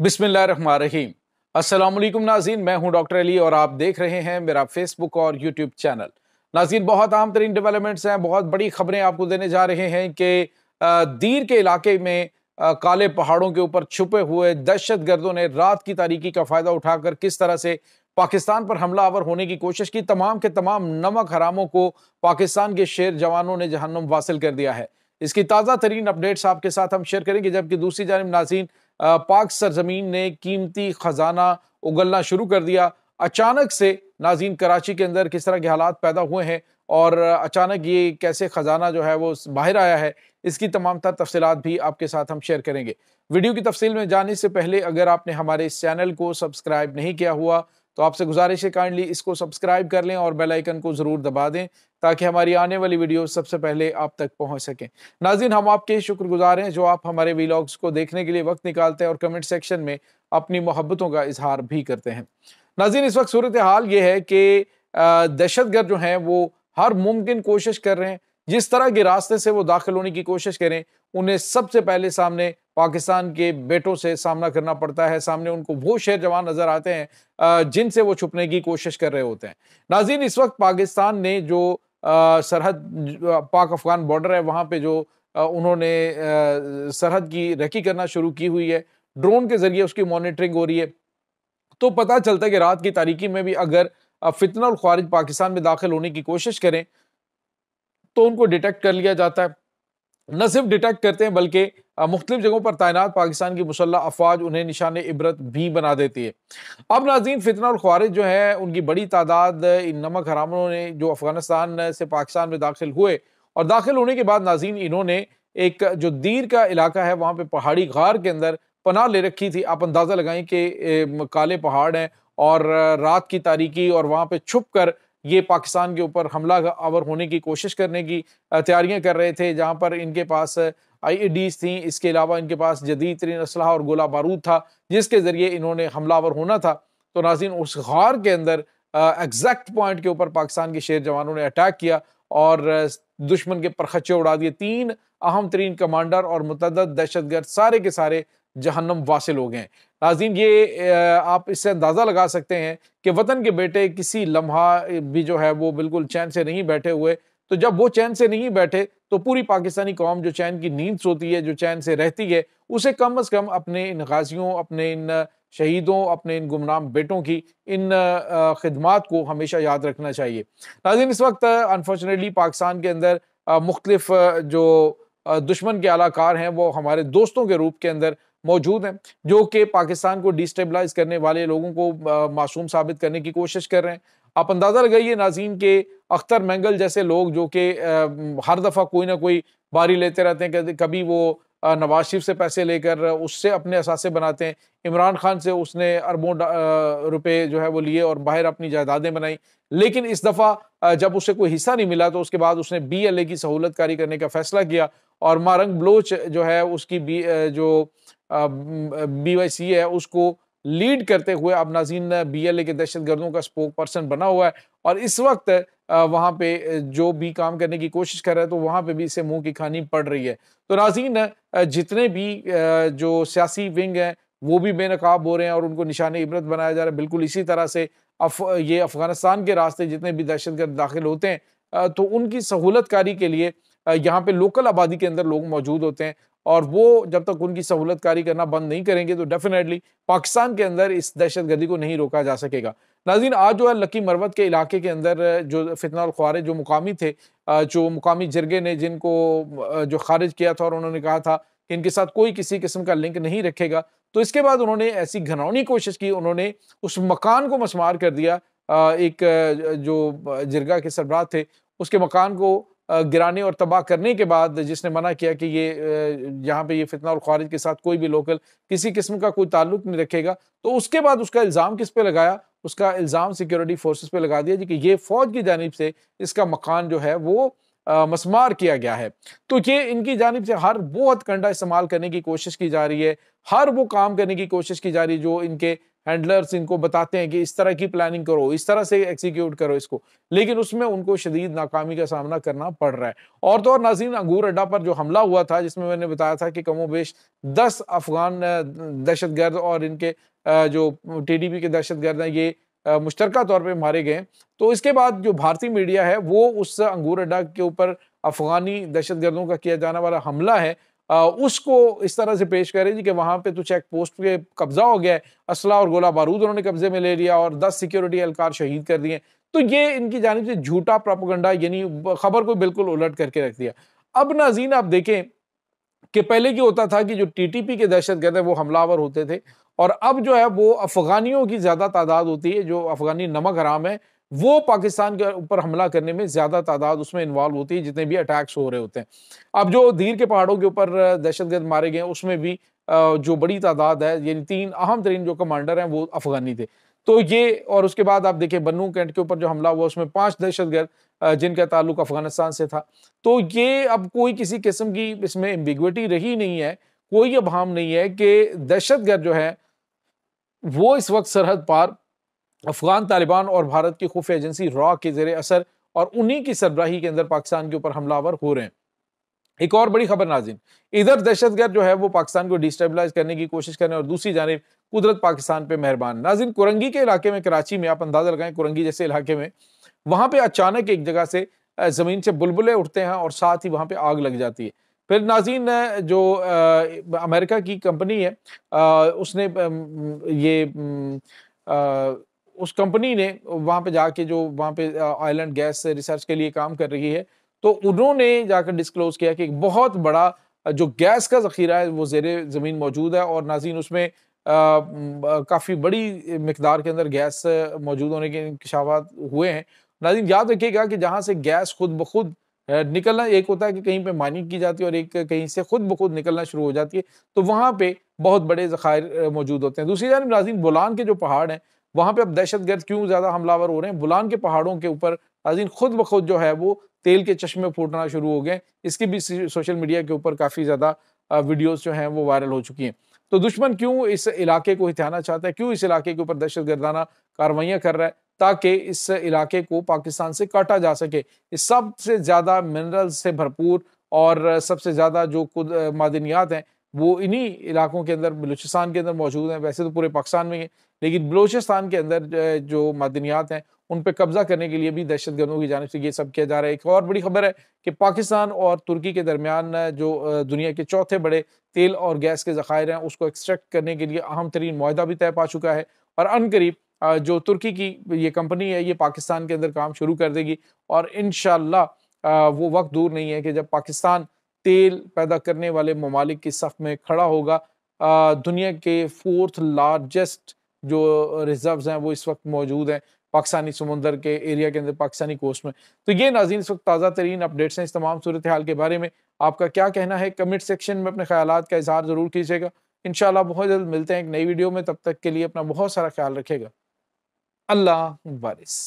बिस्मिल्लाहिर्रहमानिर्रहीम। अस्सलाम वालेकुम नाज़रीन, मैं हूं डॉक्टर अली और आप देख रहे हैं मेरा फेसबुक और यूट्यूब चैनल। नाज़रीन, बहुत आम तरीन डेवलपमेंट्स हैं, बहुत बड़ी खबरें आपको देने जा रहे हैं कि दीर के इलाके में काले पहाड़ों के ऊपर छुपे हुए दहशत गर्दों ने रात की तारीकी का फ़ायदा उठाकर किस तरह से पाकिस्तान पर हमलावर होने की कोशिश की। तमाम के तमाम नमक हरामों को पाकिस्तान के शेर जवानों ने जहन्नुम वासिल कर दिया है। इसकी ताज़ा तरीन अपडेट्स आपके साथ हम शेयर करेंगे, जबकि दूसरी जानिब नाज़रीन, पाक सरजमीन ने कीमती खजाना उगलना शुरू कर दिया। अचानक से नाज़रीन, कराची के अंदर किस तरह के हालात पैदा हुए हैं और अचानक ये कैसे खजाना जो है वो बाहर आया है, इसकी तमाम तर तफसीलात भी आपके साथ हम शेयर करेंगे। वीडियो की तफसील में जाने से पहले अगर आपने हमारे इस चैनल को सब्सक्राइब नहीं किया हुआ तो आपसे गुजारिश है काइंडली इसको सब्सक्राइब कर लें और बेल आइकन को ज़रूर दबा दें ताकि हमारी आने वाली वीडियो सबसे पहले आप तक पहुंच सकें। नाज़रीन, हम आपके शुक्रगुजार हैं जो आप हमारे वीलॉग्स को देखने के लिए वक्त निकालते हैं और कमेंट सेक्शन में अपनी मोहब्बतों का इजहार भी करते हैं। नाज़रीन, इस वक्त सूरत हाल ये है कि दहशतगर्द जो हैं वो हर मुमकिन कोशिश कर रहे हैं, जिस तरह के रास्ते से वो दाखिल होने की कोशिश करें उन्हें सबसे पहले सामने पाकिस्तान के बेटों से सामना करना पड़ता है। सामने उनको वो शेर जवान नजर आते हैं जिनसे वो छुपने की कोशिश कर रहे होते हैं। नाज़रीन, इस वक्त पाकिस्तान ने जो सरहद पाक अफगान बॉर्डर है वहां पे जो उन्होंने सरहद की रेकी करना शुरू की हुई है, ड्रोन के जरिए उसकी मॉनिटरिंग हो रही है। तो पता चलता है कि रात की तारीकी में भी अगर फितना और ख्वारिज पाकिस्तान में दाखिल होने की कोशिश करें तो उनको डिटेक्ट कर लिया जाता है। न सिर्फ डिटेक्ट करते हैं बल्कि मुख्तलिफ जगहों पर तैनात पाकिस्तान की मुसल्लह अफवाज उन्हें निशान इबरत भी बना देती है। अब नाज़रीन, फितना और ख्वारिज जो है उनकी बड़ी तादाद इन नमक हरामों ने जो अफगानिस्तान से पाकिस्तान में दाखिल हुए और दाखिल होने के बाद नाज़रीन इन्होंने एक जो दीर का इलाका है वहाँ पे पहाड़ी गार के अंदर पनाह ले रखी थी। आप अंदाज़ा लगाएं कि काले पहाड़ हैं और रात की तारीकी और वहाँ पे छुप कर ये पाकिस्तान के ऊपर हमला आवर होने की कोशिश करने की तैयारियां कर रहे थे, जहां पर इनके पास आईईडीज थी। इसके अलावा इनके पास जदीद तरीन असलहा और गोला बारूद था जिसके जरिए इन्होंने हमलावर होना था। तो नाज़रीन, उस गार के अंदर एग्जैक्ट पॉइंट के ऊपर पाकिस्तान के शेर जवानों ने अटैक किया और दुश्मन के परखच्चे उड़ा दिए। 3 अहम तरीन कमांडर और मुतअद्दिद दहशतगर्द सारे के सारे जहन्नुम वासिल हो गए। नाज़रीन, ये आप इससे अंदाज़ा लगा सकते हैं कि वतन के बेटे किसी लम्हा भी जो है वो बिल्कुल चैन से नहीं बैठे हुए। तो जब वो चैन से नहीं बैठे तो पूरी पाकिस्तानी कौम जो चैन की नींद सोती है, जो चैन से रहती है, उसे कम अज़ कम अपने इन गाजियों, अपने इन शहीदों, अपने इन गुमनाम बेटों की इन खिदमात को हमेशा याद रखना चाहिए। नाज़रीन, इस वक्त अनफॉर्चुनेटली पाकिस्तान के अंदर मुख्तलिफ जो दुश्मन के आलाकार हैं वो हमारे दोस्तों के रूप के अंदर मौजूद हैं, जो कि पाकिस्तान को डिस्टेबलाइज करने वाले लोगों को मासूम साबित करने की कोशिश कर रहे हैं। आप अंदाज़ा लगाइए नाज़रीन के अख्तर मेंगल जैसे लोग जो कि हर दफ़ा कोई ना कोई बारी लेते रहते हैं। कभी वो नवाज शरीफ से पैसे लेकर उससे अपने असासे बनाते हैं, इमरान खान से उसने अरबों रुपए जो है वो लिए और बाहर अपनी जायदादें बनाई। लेकिन इस दफ़ा जब उसे कोई हिस्सा नहीं मिला तो उसके बाद उसने BLA की सहूलत कारी करने का फैसला किया और मारंग बलोच जो है उसकी जो BYC है उसको लीड करते हुए अब नाज़रीन BLA के दहशत गर्दों का स्पोक पर्सन बना हुआ है और इस वक्त वहाँ पे जो भी काम करने की कोशिश कर रहा है तो वहाँ पे भी इसे मुंह की खानी पड़ रही है। तो नाज़रीन, जितने भी जो सियासी विंग हैं वो भी बेनकाब हो रहे हैं और उनको निशान इबरत बनाया जा रहा है। बिल्कुल इसी तरह से ये अफगानिस्तान के रास्ते जितने भी दहशतगर्द दाखिल होते हैं तो उनकी सहूलत कारी के लिए यहाँ पे लोकल आबादी के अंदर लोग मौजूद होते हैं और वो जब तक उनकी सहूलत कारी करना बंद नहीं करेंगे तो डेफिनेटली पाकिस्तान के अंदर इस दहशतगर्दी को नहीं रोका जा सकेगा। नाज़रीन, आज जो है लकी मरवत के इलाके के अंदर जो फितना और ख्वारिज जो मुकामी थे, जो मुकामी जिरगे ने जिनको जो खारिज किया था और उन्होंने कहा था कि इनके साथ कोई किसी किस्म का लिंक नहीं रखेगा, तो इसके बाद उन्होंने ऐसी घिनौनी कोशिश की, उन्होंने उस मकान को मसमार कर दिया। एक जो जिरगा के सरबराह थे उसके मकान को गिराने और तबाह करने के बाद जिसने मना किया कि ये यहाँ पे ये फितना और ख्वारिज के साथ कोई भी लोकल किसी किस्म का कोई ताल्लुक नहीं रखेगा, तो उसके बाद उसका इल्ज़ाम किस पे लगाया? उसका इल्ज़ाम सिक्योरिटी फोर्सेस पे लगा दिया जी कि ये फौज की जानिब से इसका मकान जो है वो मसमार किया गया है। तो ये इनकी जानिब से हर वो हथकंडा इस्तेमाल करने की कोशिश की जा रही है, हर वो काम करने की कोशिश की जा रही है जो इनके हैंडलर्स इनको बताते हैं कि इस तरह की प्लानिंग करो, इस तरह से एग्जीक्यूट करो इसको, लेकिन उसमें उनको शदीद नाकामी का सामना करना पड़ रहा है। और तो और नाज़रीन, अंगूर अड्डा पर जो हमला हुआ था, जिसमें मैंने बताया था कि कमोबेश 10 अफगान दहशतगर्द और इनके जो टीडीपी के दहशतगर्द हैं, ये मुश्तरका तौर पे मारे गए। तो इसके बाद जो भारतीय मीडिया है वो उस अंगूर अड्डा के ऊपर अफगानी दहशतगर्दों का किया जाने वाला हमला है उसको इस तरह से पेश करे जी कि वहां पे तो चेक पोस्ट पे कब्जा हो गया है, असला और गोला बारूद उन्होंने कब्जे में ले लिया और 10 सिक्योरिटी एहलकार शहीद कर दिए। तो ये इनकी जानिब से झूठा प्रोपेगेंडा, यानी खबर को बिल्कुल उलट करके रख दिया। अब नाज़रीन आप देखें कि पहले क्या होता था कि जो टीटीपी के दहशतगर्द है वो हमलावर होते थे, और अब जो है वो अफगानियों की ज्यादा तादाद होती है, जो अफगानी नमक हराम है वो पाकिस्तान के ऊपर हमला करने में ज्यादा तादाद उसमें इन्वॉल्व होती है, जितने भी अटैक्स हो रहे होते हैं। अब जो दीर के पहाड़ों के ऊपर दहशतगर्द मारे गए उसमें भी जो बड़ी तादाद है, यानी 3 अहम तरीन जो कमांडर हैं वो अफगानी थे। तो ये, और उसके बाद आप देखिए बन्नू कैंट के ऊपर जो हमला हुआ उसमें 5 दहशतगर्द जिनका ताल्लुक अफगानिस्तान से था। तो ये अब कोई किसी किस्म की इसमें एम्बिग्विटी रही नहीं है, कोई अभाम नहीं है कि दहशतगर्द जो है वो इस वक्त सरहद पार अफगान तालिबान और भारत की खुफिया एजेंसी रॉ के जेर असर और उन्हीं की सरबराही के अंदर पाकिस्तान के ऊपर हमलावर हो रहे हैं। एक और बड़ी खबर नाज़रीन, इधर दहशतगर्द जो है वो पाकिस्तान को डिस्टेबलाइज करने की कोशिश कर रहे हैं और दूसरी जानिब कुदरत पाकिस्तान पे मेहरबान। नाज़रीन, कुरंगी के इलाके में, कराची में, आप अंदाजा लगाएं कुरंगी जैसे इलाके में, वहां पे अचानक एक जगह से जमीन से बुलबुले उठते हैं और साथ ही वहां पे आग लग जाती है। फिर नाज़रीन, जो अमेरिका की कंपनी है उसने ये उस कंपनी ने वहां पे जाके, जो वहां पे ऑयल एंड गैस रिसर्च के लिए काम कर रही है, तो उन्होंने जाकर डिस्क्लोज किया कि एक बहुत बड़ा जो गैस का जखीरा है वो ज़ेरे ज़मीन मौजूद है, और नाज़रीन उसमें काफ़ी बड़ी मिकदार के अंदर गैस मौजूद होने के इंकशाफात हुए हैं। नाज़रीन याद रखिएगा कि जहाँ से गैस खुद ब खुद निकलना, एक होता है कि कहीं पे माइनिंग की जाती है और एक कहीं से खुद ब खुद निकलना शुरू हो जाती है, तो वहाँ पे बहुत बड़े ज़खायर मौजूद होते हैं। दूसरी जानिब नाज़रीन, बोलान के जो पहाड़ हैं वहाँ पे अब दहशतगर्द क्यों ज़्यादा हमलावर हो रहे हैं? बोलान के पहाड़ों के ऊपर नाज़रीन खुद ब खुद जो है वो तेल के चश्मे फूटना शुरू हो गए। इसकी भी सोशल मीडिया के ऊपर काफ़ी ज़्यादा वीडियोज़ जो हैं वो वायरल हो चुकी हैं। तो दुश्मन क्यों इस इलाके को हिथाना चाहता है, क्यों इस इलाके के ऊपर दहशतगर्दाना कार्रवाइयाँ कर रहा है, ताकि इस इलाके को पाकिस्तान से काटा जा सके। इस सबसे ज़्यादा मिनरल्स से भरपूर और सबसे ज़्यादा जो खुद मादनियात हैं वो इन्हीं इलाकों के अंदर, बलूचिस्तान के अंदर मौजूद हैं। वैसे तो पूरे पाकिस्तान में है, लेकिन बलूचिस्तान के अंदर जो मादनियात हैं उन पे कब्जा करने के लिए भी दहशतगर्दों की जानिब से ये सब किया जा रहा है। एक और बड़ी खबर है कि पाकिस्तान और तुर्की के दरमियान जो दुनिया के चौथे बड़े तेल और गैस के ज़खायर हैं उसको एक्सट्रैक्ट करने के लिए अहम तरीन मुआहदा भी तय पा चुका है, और अनकरीब जो तुर्की की ये कंपनी है ये पाकिस्तान के अंदर काम शुरू कर देगी, और इंशाअल्लाह वो वक्त दूर नहीं है कि जब पाकिस्तान तेल पैदा करने वाले ममालिक की सफ में खड़ा होगा। दुनिया के 4th लार्जेस्ट जो रिजर्व्स हैं वो इस वक्त मौजूद हैं पाकिस्तानी समुंदर के एरिया के अंदर, पाकिस्तानी कोस्ट में। तो ये नाज़रीन इस वक्त ताज़ा तरीन अपडेट्स हैं इस तमाम सूरत हाल के बारे में। आपका क्या कहना है कमेंट सेक्शन में अपने ख्यालात का इजहार ज़रूर कीजिएगा। इंशाअल्लाह बहुत जल्द मिलते हैं एक नई वीडियो में, तब तक के लिए अपना बहुत सारा ख्याल रखिएगा। अल्लाह वारिस।